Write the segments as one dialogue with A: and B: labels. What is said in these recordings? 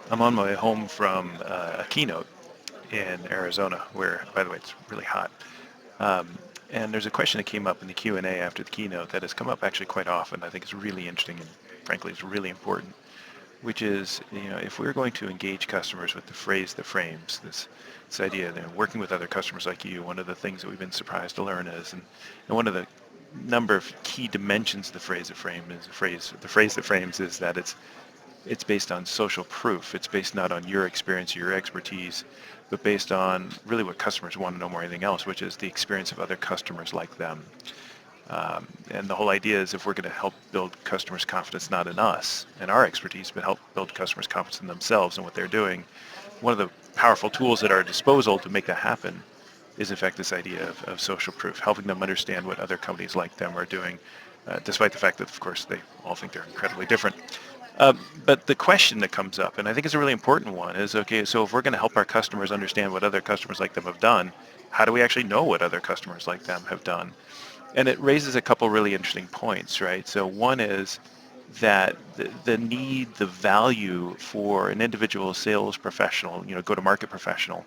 A: I'm on my way home from a keynote in Arizona, where, by the way, it's really hot. Um, and there's a question that came up in the Q&A after the keynote that has come up actually quite often. I think it's really interesting and frankly, it's really important, which is, if we're going to engage customers with the phrase that frames, this idea that working with other customers like you, one of the things that we've been surprised to learn is, and one of the number of key dimensions of the phrase that frame is the phrase that frames is that it's based on social proof. It's based not on your experience or your expertise, but based on really what customers want to know more than anything else, which is the experience of other customers like them. And the whole idea is if we're going to help build customers' confidence not in us and our expertise, but help build customers' confidence in themselves and what they're doing, one of the powerful tools at our disposal to make that happen is in fact this idea of social proof, helping them understand what other companies like them are doing, despite the fact that, of course, they all think they're incredibly different. But the question that comes up, and I think it's a really important one, is okay, so if we're going to help our customers understand what other customers like them have done, how do we actually know what other customers like them have done? And it raises a couple really interesting points, right? So one is that the need, the value for an individual sales professional, go-to-market professional,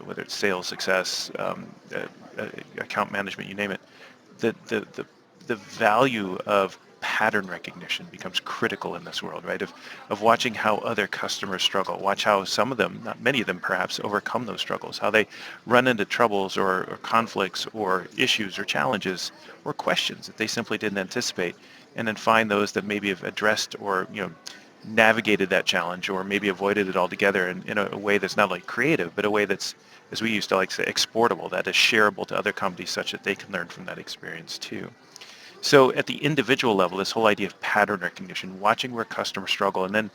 A: whether it's sales, success, account management, you name it, the value of pattern recognition becomes critical in this world, right? Of watching how other customers struggle, watch how some of them, not many of them perhaps, overcome those struggles, how they run into troubles or conflicts or issues or challenges or questions that they simply didn't anticipate, and then find those that maybe have addressed or navigated that challenge or maybe avoided it altogether in a way that's not like creative, but a way that's, as we used to like to say, exportable, that is shareable to other companies such that they can learn from that experience too. So at the individual level, this whole idea of pattern recognition, watching where customers struggle, and then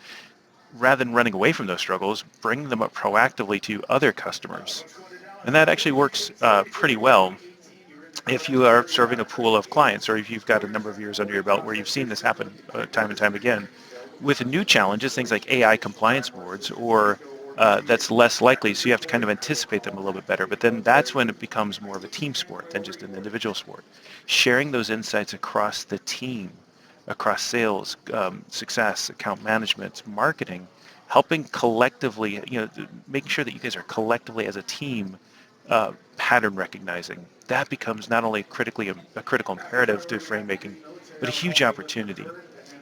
A: rather than running away from those struggles, bring them up proactively to other customers. And that actually works pretty well if you are serving a pool of clients or if you've got a number of years under your belt where you've seen this happen time and time again. With new challenges, things like AI compliance boards, or that's less likely, so you have to kind of anticipate them a little bit better. But then that's when it becomes more of a team sport than just an individual sport. Sharing those insights across the team, across sales, success, account management, marketing, helping collectively, making sure that you guys are collectively as a team pattern recognizing. That becomes not only critically a critical imperative to frame making, but a huge opportunity.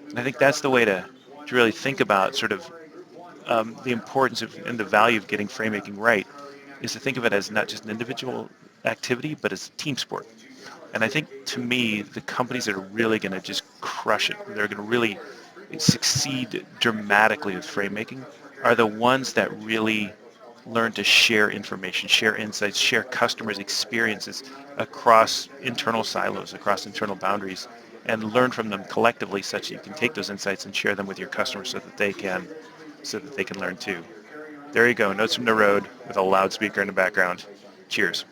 A: And I think that's the way to really think about sort of the importance of and the value of getting frame making right, is to think of it as not just an individual activity, but as a team sport. And I think, to me, the companies that are really going to just crush it, they're going to really succeed dramatically with frame making, are the ones that really learn to share information, share insights, share customers' experiences across internal silos, across internal boundaries, and learn from them collectively such that you can take those insights and share them with your customers so that they can learn too. There you go, notes from the road with a loudspeaker in the background. Cheers.